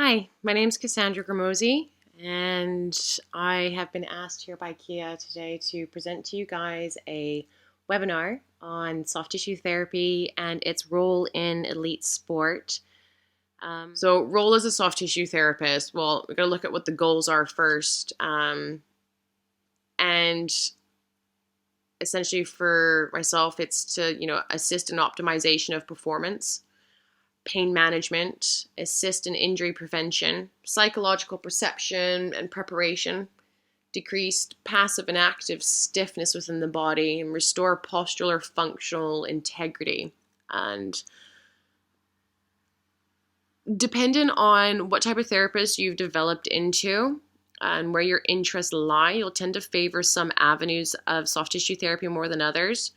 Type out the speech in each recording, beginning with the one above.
Hi, my name's Cassandra Gramosi, and I have been asked here by Kia today to present to you guys a webinar on soft tissue therapy and its role in elite sport. So, role as a soft tissue therapist, well, we're going to look at what the goals are first. And essentially for myself, it's to, assist in optimization of performance, pain management, assist in injury prevention, psychological perception and preparation, decreased passive and active stiffness within the body, and restore postural functional integrity. And depending on what type of therapist you've developed into and where your interests lie, you'll tend to favor some avenues of soft tissue therapy more than others.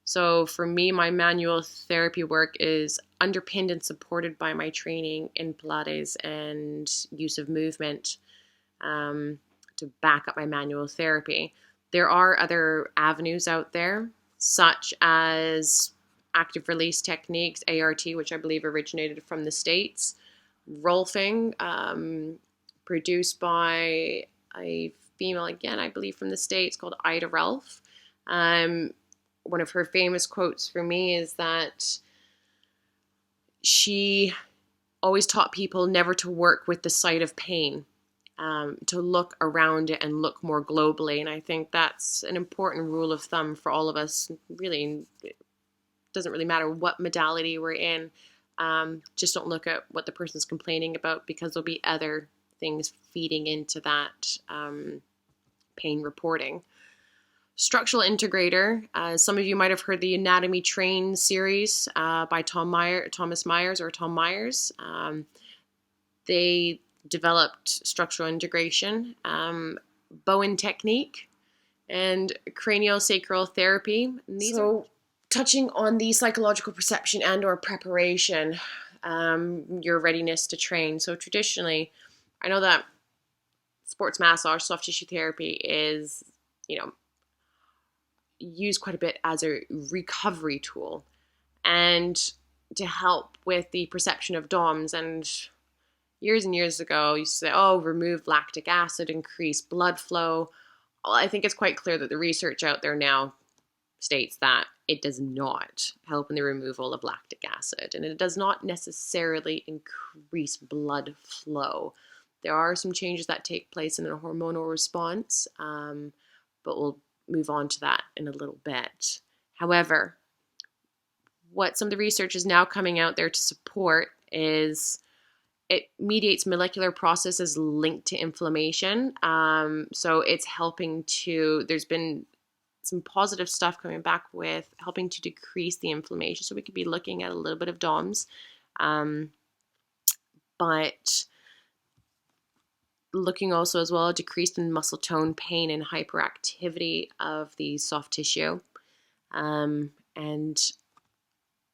So for me, my manual therapy work is underpinned and supported by my training in Pilates and use of movement to back up my manual therapy. There are other avenues out there, such as active release techniques, ART, which I believe originated from the States, Rolfing, produced by a female, again, I believe from the States, called Ida Ralph. One of her famous quotes for me is that she always taught people never to work with the site of pain, to look around it and look more globally. And I think that's an important rule of thumb for all of us. Really, it doesn't really matter what modality we're in. Just don't look at what the person's complaining about, because there'll be other things feeding into that pain reporting. Structural integrator. Some of you might have heard the Anatomy Train series by Tom Myers. They developed structural integration, Bowen technique, and craniosacral therapy. Touching on the psychological perception and or preparation, your readiness to train. So traditionally, I know that sports massage, soft tissue therapy is, used quite a bit as a recovery tool and to help with the perception of DOMS. And years ago, you say, remove lactic acid, increase blood flow. Well, I think it's quite clear that the research out there now states that it does not help in the removal of lactic acid, and it does not necessarily increase blood flow. There are some changes that take place in a hormonal response, but we'll move on to that in a little bit. However, what some of the research is now coming out there to support is it mediates molecular processes linked to inflammation. So it's helping to, there's been some positive stuff coming back with helping to decrease the inflammation. So we could be looking at a little bit of DOMS, but looking also as well decreased in muscle tone, pain, and hyperactivity of the soft tissue. And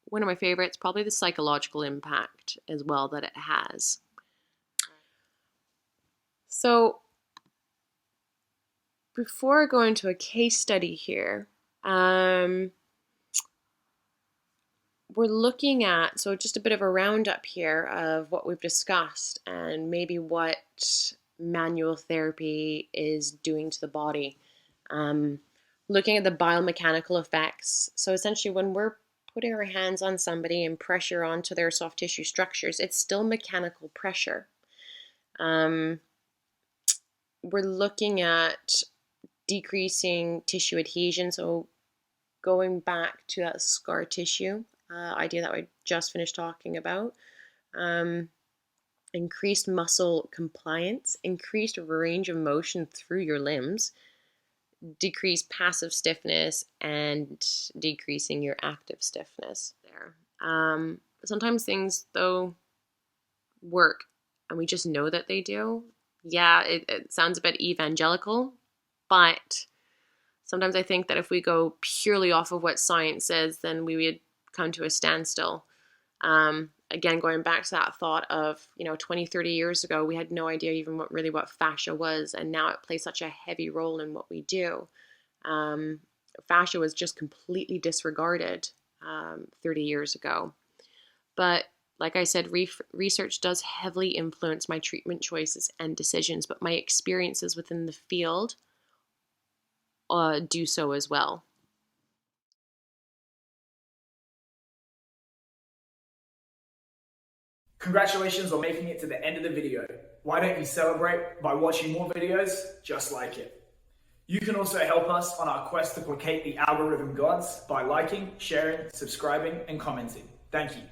one of my favorites, probably the psychological impact as well that it has. So before I go into a case study here, we're looking at, so just a bit of a roundup here of what we've discussed and maybe what manual therapy is doing to the body. Looking at the biomechanical effects. So essentially when we're putting our hands on somebody and pressure onto their soft tissue structures, it's still mechanical pressure. We're looking at decreasing tissue adhesion. So going back to that scar tissue idea that I just finished talking about. Increased muscle compliance, increased range of motion through your limbs, decreased passive stiffness, and decreasing your active stiffness there. Sometimes things, though, work, and we just know that they do. Yeah, it sounds a bit evangelical, but sometimes I think that if we go purely off of what science says, then we would come to a standstill. Again, going back to that thought of, 20, 30 years ago, we had no idea even what fascia was, and now it plays such a heavy role in what we do. Fascia was just completely disregarded 30 years ago. But Like I said, research does heavily influence my treatment choices and decisions, but my experiences within the field do so as well. Congratulations on making it to the end of the video. Why don't you celebrate by watching more videos just like it? You can also help us on our quest to placate the algorithm gods by liking, sharing, subscribing, and commenting. Thank you.